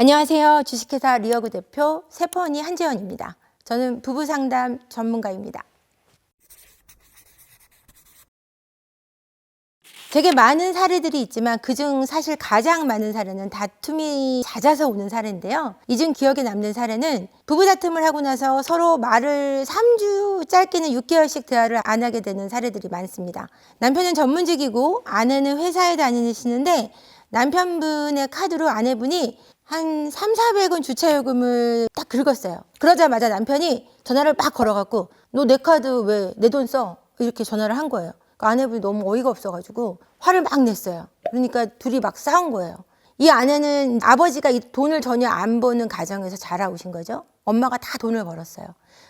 안녕하세요. 주식회사 리어그 대표 세퍼언니 한재원입니다. 저는 부부상담 전문가입니다. 되게 많은 사례들이 있지만 그중 사실 가장 많은 사례는 다툼이 잦아서 오는 사례인데요. 이 중 기억에 남는 사례는 부부 다툼을 하고 나서 서로 말을 3주, 짧게는 6개월씩 대화를 안 하게 되는 사례들이 많습니다. 남편은 전문직이고 아내는 회사에 다니시는데 남편분의 카드로 아내분이 한 300~400원 주차요금을 딱 긁었어요. 그러자마자 남편이 전화를 막 걸어갖고 너 내 카드 왜 내 돈 써? 이렇게 전화를 한 거예요. 그러니까 아내분이 너무 어이가 없어가지고 화를 막 냈어요. 그러니까 둘이 막 싸운 거예요. 이 아내는 아버지가 이 돈을 전혀 안 버는 가정에서 자라오신 거죠. 엄마가 다 돈을 벌었어요.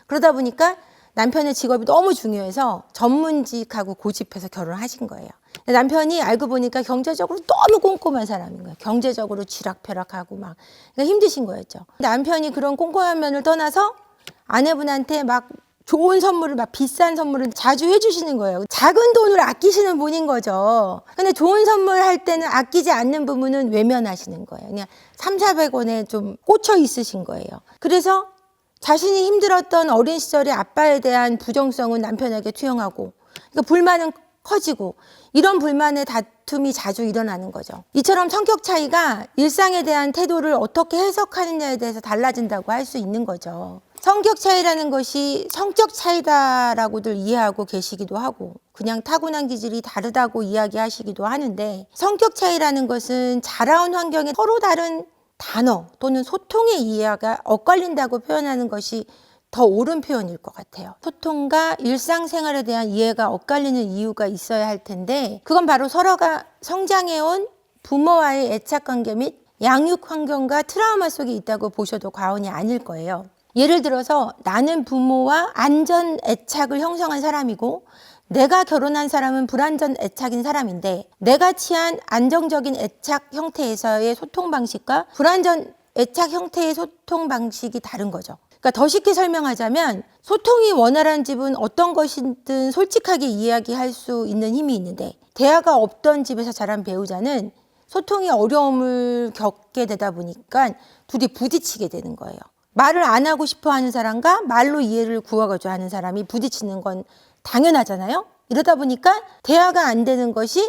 그러다 보니까 남편의 직업이 너무 중요해서 전문직하고 고집해서 결혼하신 거예요. 남편이 알고 보니까 경제적으로 너무 꼼꼼한 사람인 거예요. 경제적으로 쥐락펴락하고 막 그러니까 힘드신 거였죠. 남편이 그런 꼼꼼한 면을 떠나서 아내분한테 막 좋은 선물을 막 비싼 선물을 자주 해주시는 거예요. 작은 돈을 아끼시는 분인 거죠. 근데 좋은 선물 할 때는 아끼지 않는 부분은 외면하시는 거예요. 그냥 300~400원에 좀 꽂혀 있으신 거예요. 그래서 자신이 힘들었던 어린 시절의 아빠에 대한 부정성은 남편에게 투영하고 그러니까 불만은 커지고 이런 불만의 다툼이 자주 일어나는 거죠. 이처럼 성격 차이가 일상에 대한 태도를 어떻게 해석하느냐에 대해서 달라진다고 할 수 있는 거죠. 성격 차이라는 것이 성격 차이다라고들 이해하고 계시기도 하고 그냥 타고난 기질이 다르다고 이야기하시기도 하는데 성격 차이라는 것은 자라온 환경에 서로 다른 단어 또는 소통의 이해가 엇갈린다고 표현하는 것이 더 옳은 표현일 것 같아요. 소통과 일상생활에 대한 이해가 엇갈리는 이유가 있어야 할 텐데 그건 바로 서로가 성장해온 부모와의 애착관계 및 양육 환경과 트라우마 속에 있다고 보셔도 과언이 아닐 거예요. 예를 들어서 나는 부모와 안전 애착을 형성한 사람이고 내가 결혼한 사람은 불안전 애착인 사람인데 내가 취한 안정적인 애착 형태에서의 소통 방식과 불안전 애착 형태의 소통 방식이 다른 거죠. 그러니까 더 쉽게 설명하자면 소통이 원활한 집은 어떤 것이든 솔직하게 이야기할 수 있는 힘이 있는데 대화가 없던 집에서 자란 배우자는 소통이 어려움을 겪게 되다 보니까 둘이 부딪히게 되는 거예요. 말을 안 하고 싶어 하는 사람과 말로 이해를 구하고자 하는 사람이 부딪히는 건 당연하잖아요. 이러다 보니까 대화가 안 되는 것이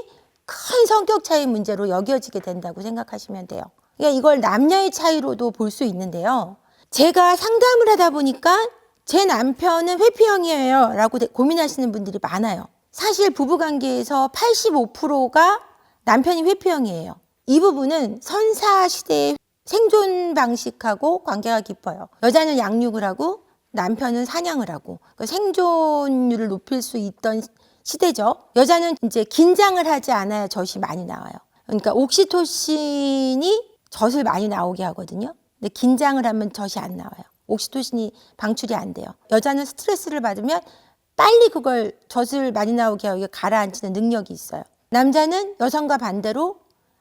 큰 성격 차이 문제로 여겨지게 된다고 생각하시면 돼요. 그러니까 이걸 남녀의 차이로도 볼 수 있는데요. 제가 상담을 하다 보니까 제 남편은 회피형이에요 라고 고민하시는 분들이 많아요. 사실 부부관계에서 85%가 남편이 회피형이에요. 이 부분은 선사시대의 생존 방식하고 관계가 깊어요. 여자는 양육을 하고 남편은 사냥을 하고 생존율을 높일 수 있던 시대죠. 여자는 이제 긴장을 하지 않아야 젖이 많이 나와요. 그러니까 옥시토신이 젖을 많이 나오게 하거든요. 근데 긴장을 하면 젖이 안 나와요. 옥시토신이 방출이 안 돼요. 여자는 스트레스를 받으면 빨리 그걸 젖을 많이 나오게 하고 가라앉히는 능력이 있어요. 남자는 여성과 반대로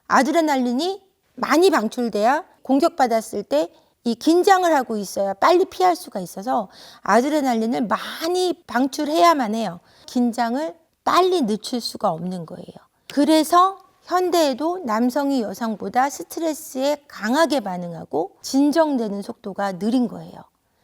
아드레날린이 많이 방출돼야 공격받았을 때 이 긴장을 하고 있어야 빨리 피할 수가 있어서 아드레날린을 많이 방출해야만 해요. 긴장을 빨리 늦출 수가 없는 거예요. 그래서 현대에도 남성이 여성보다 스트레스에 강하게 반응하고 진정되는 속도가 느린 거예요.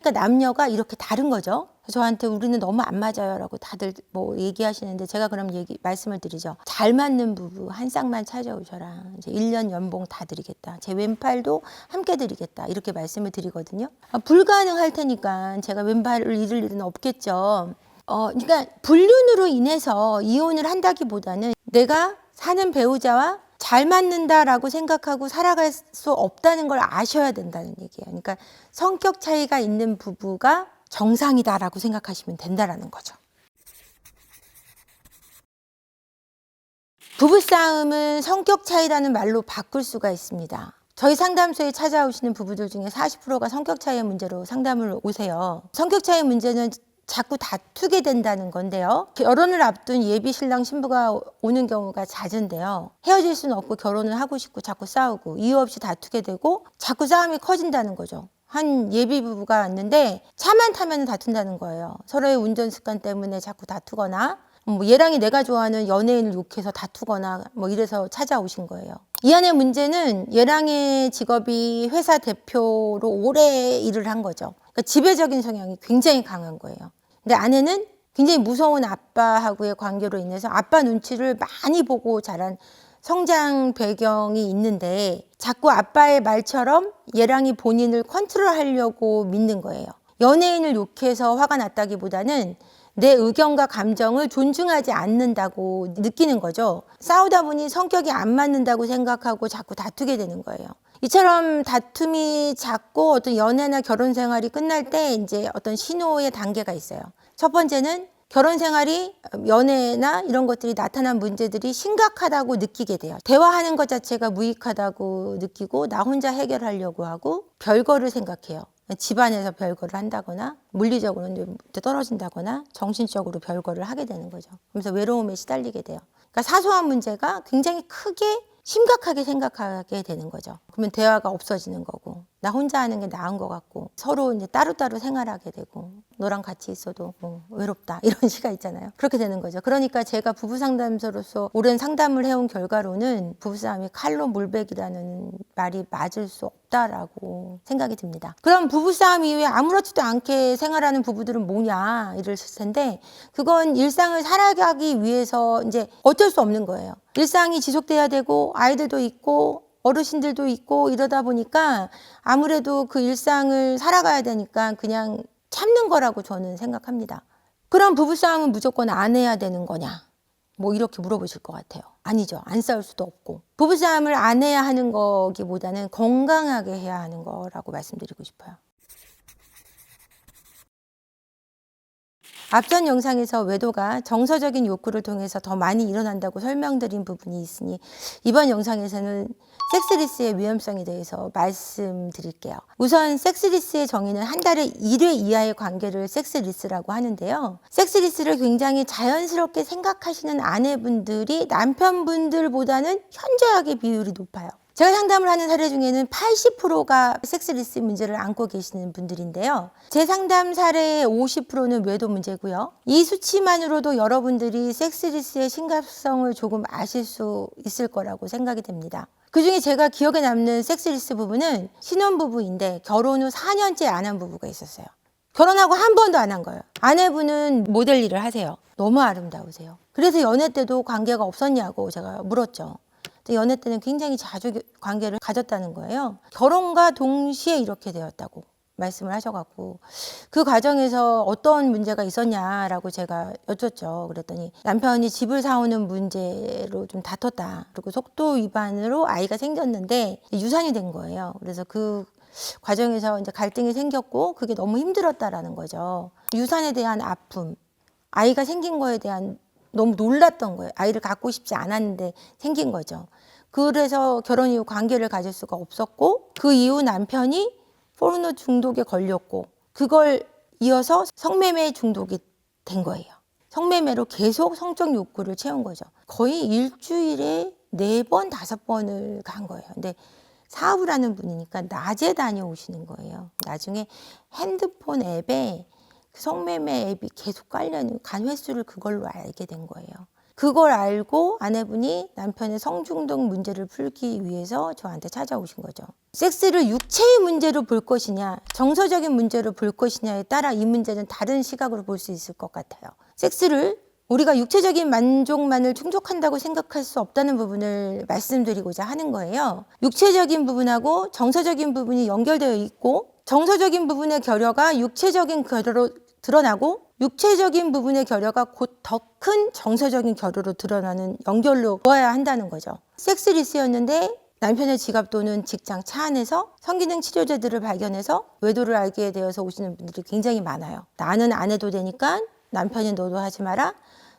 그러니까 남녀가 이렇게 다른 거죠. 저한테 우리는 너무 안 맞아요 라고 다들 뭐 얘기하시는데 제가 그럼 말씀을 드리죠. 잘 맞는 부부 한 쌍만 찾아오셔라. 이제 1년 연봉 다 드리겠다. 제 왼팔도 함께 드리겠다. 이렇게 말씀을 드리거든요. 불가능할 테니까 제가 왼팔을 잃을 일은 없겠죠. 그러니까 불륜으로 인해서 이혼을 한다기보다는 내가 사는 배우자와 잘 맞는다라고 생각하고 살아갈 수 없다는 걸 아셔야 된다는 얘기예요. 그러니까 성격 차이가 있는 부부가 정상이다라고 생각하시면 된다라는 거죠. 부부싸움은 성격 차이라는 말로 바꿀 수가 있습니다. 저희 상담소에 찾아오시는 부부들 중에 40%가 성격 차이의 문제로 상담을 오세요. 성격 차이의 문제는 자꾸 다투게 된다는 건데요. 결혼을 앞둔 예비 신랑 신부가 오는 경우가 잦은데요. 헤어질 수는 없고 결혼을 하고 싶고 자꾸 싸우고 이유 없이 다투게 되고 자꾸 싸움이 커진다는 거죠. 한 예비 부부가 왔는데 차만 타면 다툰다는 거예요. 서로의 운전 습관 때문에 자꾸 다투거나 뭐 얘랑이 내가 좋아하는 연예인을 욕해서 다투거나 뭐 이래서 찾아오신 거예요. 이 안의 문제는 얘랑의 직업이 회사 대표로 오래 일을 한 거죠. 그러니까 지배적인 성향이 굉장히 강한 거예요. 근데 아내는 굉장히 무서운 아빠하고의 관계로 인해서 아빠 눈치를 많이 보고 자란 성장 배경이 있는데 자꾸 아빠의 말처럼 얘랑이 본인을 컨트롤하려고 믿는 거예요. 연예인을 욕해서 화가 났다기보다는 내 의견과 감정을 존중하지 않는다고 느끼는 거죠. 싸우다 보니 성격이 안 맞는다고 생각하고 자꾸 다투게 되는 거예요. 이처럼 다툼이 잦고 어떤 연애나 결혼 생활이 끝날 때 이제 어떤 신호의 단계가 있어요. 첫 번째는 결혼 생활이 연애나 이런 것들이 나타난 문제들이 심각하다고 느끼게 돼요. 대화하는 것 자체가 무익하다고 느끼고 나 혼자 해결하려고 하고 별거를 생각해요. 집안에서 별거를 한다거나 물리적으로 떨어진다거나 정신적으로 별거를 하게 되는 거죠. 그래서 외로움에 시달리게 돼요. 그러니까 사소한 문제가 굉장히 크게 심각하게 생각하게 되는 거죠. 그러면 대화가 없어지는 거고 나 혼자 하는 게 나은 것 같고 서로 이제 따로따로 생활하게 되고 너랑 같이 있어도 뭐 외롭다 이런 시가 있잖아요. 그렇게 되는 거죠. 그러니까 제가 부부 상담소로서 오랜 상담을 해온 결과로는 부부싸움이 칼로 물베기라는 말이 맞을 수 없다라고 생각이 듭니다. 그럼 부부싸움 이후에 아무렇지도 않게 생활하는 부부들은 뭐냐 이랬을 텐데 그건 일상을 살아가기 위해서 이제 어쩔 수 없는 거예요. 일상이 지속돼야 되고 아이들도 있고 어르신들도 있고 이러다 보니까 아무래도 그 일상을 살아가야 되니까 그냥 참는 거라고 저는 생각합니다. 그럼 부부싸움은 무조건 안 해야 되는 거냐? 뭐 이렇게 물어보실 것 같아요. 아니죠. 안 싸울 수도 없고. 부부싸움을 안 해야 하는 거기보다는 건강하게 해야 하는 거라고 말씀드리고 싶어요. 앞전 영상에서 외도가 정서적인 욕구를 통해서 더 많이 일어난다고 설명드린 부분이 있으니 이번 영상에서는 섹스리스의 위험성에 대해서 말씀드릴게요. 우선 섹스리스의 정의는 한 달에 1회 이하의 관계를 섹스리스라고 하는데요. 섹스리스를 굉장히 자연스럽게 생각하시는 아내분들이 남편분들보다는 현저하게 비율이 높아요. 제가 상담을 하는 사례 중에는 80%가 섹스리스 문제를 안고 계시는 분들인데요. 제 상담 사례의 50%는 외도 문제고요. 이 수치만으로도 여러분들이 섹스리스의 심각성을 조금 아실 수 있을 거라고 생각이 됩니다. 그중에 제가 기억에 남는 섹스리스 부부는 신혼부부인데 결혼 후 4년째 안 한 부부가 있었어요. 결혼하고 한 번도 안 한 거예요. 아내분은 모델 일을 하세요. 너무 아름다우세요. 그래서 연애 때도 관계가 없었냐고 제가 물었죠. 연애 때는 굉장히 자주 관계를 가졌다는 거예요. 결혼과 동시에 이렇게 되었다고 말씀을 하셔갖고 그 과정에서 어떤 문제가 있었냐라고 제가 여쭸죠. 그랬더니 남편이 집을 사오는 문제로 좀 다퉜다. 그리고 속도 위반으로 아이가 생겼는데 유산이 된 거예요. 그래서 그 과정에서 이제 갈등이 생겼고 그게 너무 힘들었다라는 거죠. 유산에 대한 아픔, 아이가 생긴 거에 대한 너무 놀랐던 거예요. 아이를 갖고 싶지 않았는데 생긴 거죠. 그래서 결혼 이후 관계를 가질 수가 없었고 그 이후 남편이 포르노 중독에 걸렸고 그걸 이어서 성매매 중독이 된 거예요. 성매매로 계속 성적 욕구를 채운 거죠. 거의 일주일에 4번, 5번을 간 거예요. 근데 사업을 하는 분이니까 낮에 다녀오시는 거예요. 나중에 핸드폰 앱에 그 성매매 앱이 계속 깔려있는 간 횟수를 그걸로 알게 된 거예요. 그걸 알고 아내분이 남편의 성중독 문제를 풀기 위해서 저한테 찾아오신 거죠. 섹스를 육체의 문제로 볼 것이냐, 정서적인 문제로 볼 것이냐에 따라 이 문제는 다른 시각으로 볼 수 있을 것 같아요. 섹스를 우리가 육체적인 만족만을 충족한다고 생각할 수 없다는 부분을 말씀드리고자 하는 거예요. 육체적인 부분하고 정서적인 부분이 연결되어 있고 정서적인 부분의 결여가 육체적인 결여로 드러나고 육체적인 부분의 결여가 곧 더 큰 정서적인 결여로 드러나는 연결로 보아야 한다는 거죠. 섹스리스였는데 남편의 지갑 또는 직장 차 안에서 성기능 치료제들을 발견해서 외도를 알게 되어서 오시는 분들이 굉장히 많아요. 나는 안 해도 되니까 남편이 너도 하지 마라.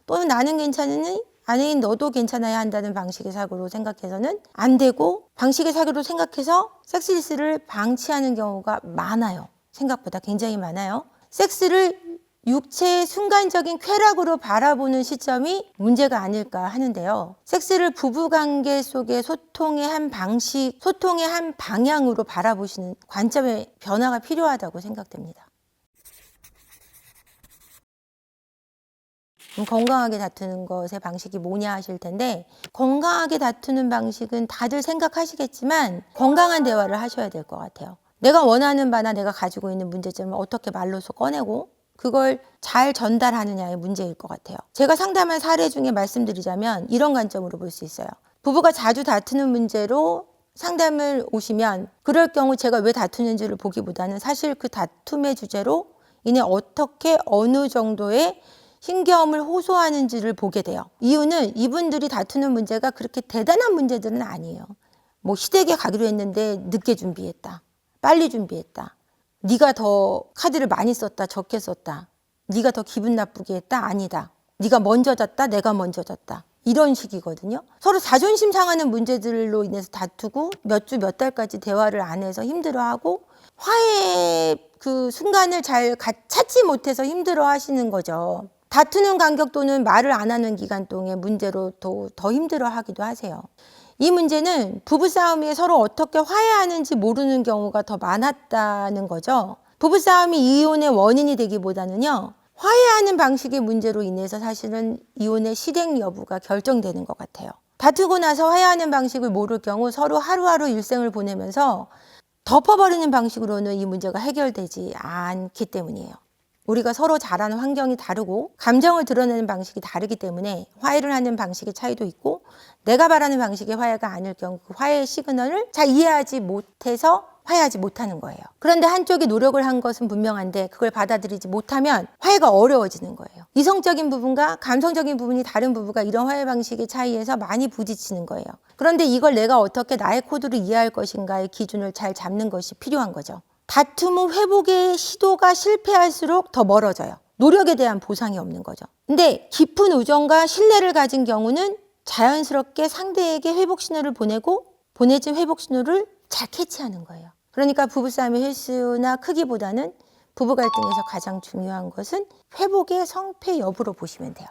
또는 나는 괜찮으니 아내인 너도 괜찮아야 한다는 방식의 사고로 생각해서는 안 되고 방식의 사고로 생각해서 섹스리스를 방치하는 경우가 많아요. 생각보다 굉장히 많아요. 섹스를 육체의 순간적인 쾌락으로 바라보는 시점이 문제가 아닐까 하는데요. 섹스를 부부관계 속의 소통의 한 방식, 소통의 한 방향으로 바라보시는 관점의 변화가 필요하다고 생각됩니다. 건강하게 다투는 것의 방식이 뭐냐 하실 텐데, 건강하게 다투는 방식은 다들 생각하시겠지만 건강한 대화를 하셔야 될 것 같아요. 내가 원하는 바나 내가 가지고 있는 문제점을 어떻게 말로써 꺼내고 그걸 잘 전달하느냐의 문제일 것 같아요. 제가 상담한 사례 중에 말씀드리자면 이런 관점으로 볼 수 있어요. 부부가 자주 다투는 문제로 상담을 오시면 그럴 경우 제가 왜 다투는지를 보기보다는 사실 그 다툼의 주제로 이내 어떻게 어느 정도의 힘겨움을 호소하는지를 보게 돼요. 이유는 이분들이 다투는 문제가 그렇게 대단한 문제들은 아니에요. 뭐 시댁에 가기로 했는데 늦게 준비했다. 빨리 준비했다. 네가 더 카드를 많이 썼다. 적게 썼다. 네가 더 기분 나쁘게 했다. 아니다. 네가 먼저 잤다. 내가 먼저 잤다. 이런 식이거든요. 서로 자존심 상하는 문제들로 인해서 다투고 몇 주 몇 달까지 대화를 안 해서 힘들어하고 화해의 그 순간을 잘 찾지 못해서 힘들어 하시는 거죠. 다투는 간격 또는 말을 안 하는 기간 동안의 문제로 더 힘들어 하기도 하세요. 이 문제는 부부싸움이 서로 어떻게 화해하는지 모르는 경우가 더 많았다는 거죠. 부부싸움이 이혼의 원인이 되기보다는요, 화해하는 방식의 문제로 인해서 사실은 이혼의 실행 여부가 결정되는 것 같아요. 다투고 나서 화해하는 방식을 모를 경우 서로 하루하루 일생을 보내면서 덮어버리는 방식으로는 이 문제가 해결되지 않기 때문이에요. 우리가 서로 자라는 환경이 다르고 감정을 드러내는 방식이 다르기 때문에 화해를 하는 방식의 차이도 있고, 내가 바라는 방식의 화해가 아닐 경우 그 화해의 시그널을 잘 이해하지 못해서 화해하지 못하는 거예요. 그런데 한쪽이 노력을 한 것은 분명한데 그걸 받아들이지 못하면 화해가 어려워지는 거예요. 이성적인 부분과 감성적인 부분이 다른 부부가 이런 화해 방식의 차이에서 많이 부딪히는 거예요. 그런데 이걸 내가 어떻게 나의 코드로 이해할 것인가의 기준을 잘 잡는 것이 필요한 거죠. 다툼 후 회복의 시도가 실패할수록 더 멀어져요. 노력에 대한 보상이 없는 거죠. 근데 깊은 우정과 신뢰를 가진 경우는 자연스럽게 상대에게 회복 신호를 보내고 보내진 회복 신호를 잘 캐치하는 거예요. 그러니까 부부싸움의 횟수나 크기보다는 부부 갈등에서 가장 중요한 것은 회복의 성패 여부로 보시면 돼요.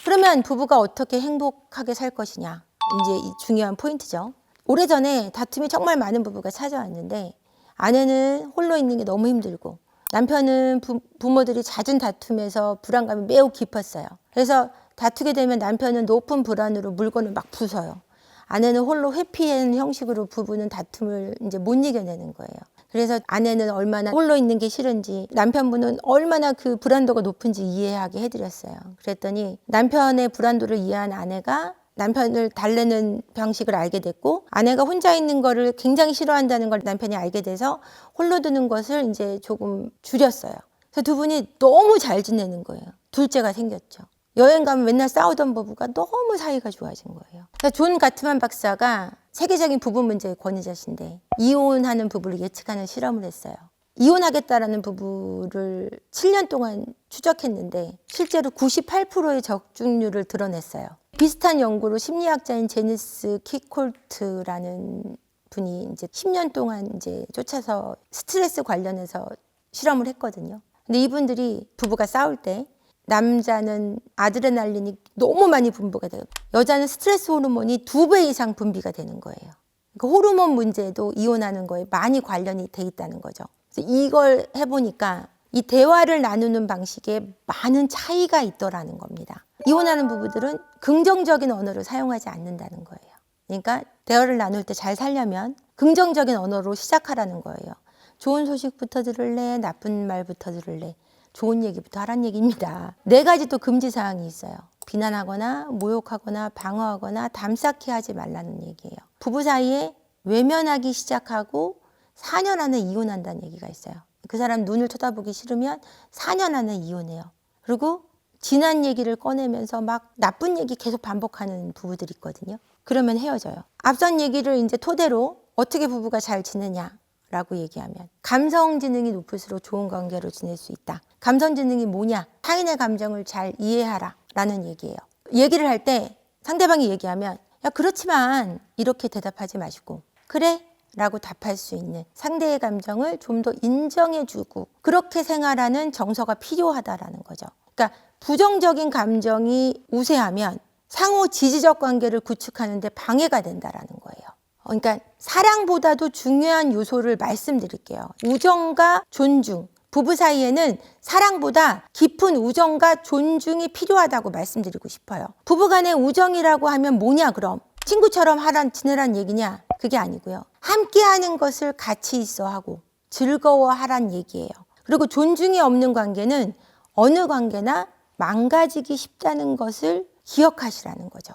그러면 부부가 어떻게 행복하게 살 것이냐, 이제 이 중요한 포인트죠. 오래전에 다툼이 정말 많은 부부가 찾아왔는데 아내는 홀로 있는 게 너무 힘들고 남편은 부모들이 잦은 다툼에서 불안감이 매우 깊었어요. 그래서 다투게 되면 남편은 높은 불안으로 물건을 막 부숴요. 아내는 홀로 회피하는 형식으로 부부는 다툼을 이제 못 이겨내는 거예요. 그래서 아내는 얼마나 홀로 있는 게 싫은지, 남편분은 얼마나 그 불안도가 높은지 이해하게 해드렸어요. 그랬더니 남편의 불안도를 이해한 아내가 남편을 달래는 방식을 알게 됐고, 아내가 혼자 있는 거를 굉장히 싫어한다는 걸 남편이 알게 돼서 홀로 두는 것을 이제 조금 줄였어요. 그래서 두 분이 너무 잘 지내는 거예요. 둘째가 생겼죠. 여행 가면 맨날 싸우던 부부가 너무 사이가 좋아진 거예요. 그러니까 존 가트만 박사가 세계적인 부부 문제의 권위자신데 이혼하는 부부를 예측하는 실험을 했어요. 이혼하겠다라는 부부를 7년 동안 추적했는데 실제로 98%의 적중률을 드러냈어요. 비슷한 연구로 심리학자인 제니스 키콜트라는 분이 이제 10년 동안 이제 쫓아서 스트레스 관련해서 실험을 했거든요. 근데 이분들이 부부가 싸울 때 남자는 아드레날린이 너무 많이 분비가 돼요. 여자는 스트레스 호르몬이 2배 이상 분비가 되는 거예요. 그 호르몬 문제도 이혼하는 거에 많이 관련이 돼 있다는 거죠. 그래서 이걸 해보니까 이 대화를 나누는 방식에 많은 차이가 있더라는 겁니다. 이혼하는 부부들은 긍정적인 언어를 사용하지 않는다는 거예요. 그러니까 대화를 나눌 때 잘 살려면 긍정적인 언어로 시작하라는 거예요. 좋은 소식부터 들을래? 나쁜 말부터 들을래? 좋은 얘기부터 하란 얘기입니다. 4가지 또 금지사항이 있어요. 비난하거나 모욕하거나 방어하거나 담쌓게 하지 말라는 얘기예요. 부부 사이에 외면하기 시작하고 4년 안에 이혼한다는 얘기가 있어요. 그 사람 눈을 쳐다보기 싫으면 4년 안에 이혼해요. 그리고 지난 얘기를 꺼내면서 막 나쁜 얘기 계속 반복하는 부부들이 있거든요. 그러면 헤어져요. 앞선 얘기를 이제 토대로 어떻게 부부가 잘 지내냐 라고 얘기하면 감성 지능이 높을수록 좋은 관계로 지낼 수 있다. 감성 지능이 뭐냐? 타인의 감정을 잘 이해하라 라는 얘기예요. 얘기를 할 때 상대방이 얘기하면 야 그렇지만 이렇게 대답하지 마시고 그래? 라고 답할 수 있는 상대의 감정을 좀 더 인정해주고 그렇게 생활하는 정서가 필요하다라는 거죠. 그러니까 부정적인 감정이 우세하면 상호 지지적 관계를 구축하는 데 방해가 된다라는 거예요. 그러니까 사랑보다도 중요한 요소를 말씀드릴게요. 우정과 존중, 부부 사이에는 사랑보다 깊은 우정과 존중이 필요하다고 말씀드리고 싶어요. 부부간의 우정이라고 하면 뭐냐 그럼? 친구처럼 지내란 얘기냐? 그게 아니고요. 함께하는 것을 같이 있어 하고 즐거워하란 얘기예요. 그리고 존중이 없는 관계는 어느 관계나 망가지기 쉽다는 것을 기억하시라는 거죠.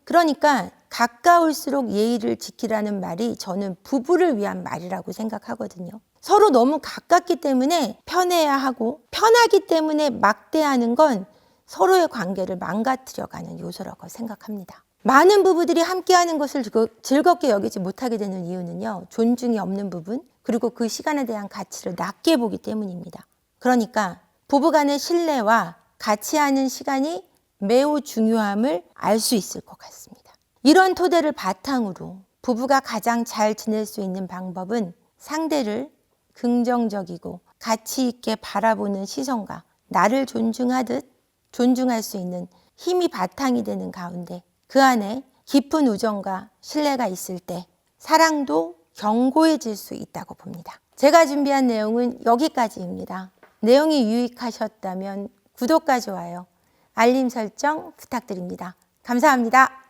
그러니까 가까울수록 예의를 지키라는 말이 저는 부부를 위한 말이라고 생각하거든요. 서로 너무 가깝기 때문에 편해야 하고 편하기 때문에 막대하는 건 서로의 관계를 망가뜨려가는 요소라고 생각합니다. 많은 부부들이 함께하는 것을 즐겁게 여기지 못하게 되는 이유는요. 존중이 없는 부분, 그리고 그 시간에 대한 가치를 낮게 보기 때문입니다. 그러니까 부부간의 신뢰와 같이 하는 시간이 매우 중요함을 알 수 있을 것 같습니다. 이런 토대를 바탕으로 부부가 가장 잘 지낼 수 있는 방법은 상대를 긍정적이고 가치 있게 바라보는 시선과 나를 존중하듯 존중할 수 있는 힘이 바탕이 되는 가운데 그 안에 깊은 우정과 신뢰가 있을 때 사랑도 견고해질 수 있다고 봅니다. 제가 준비한 내용은 여기까지입니다. 내용이 유익하셨다면 구독과 좋아요, 알림 설정 부탁드립니다. 감사합니다.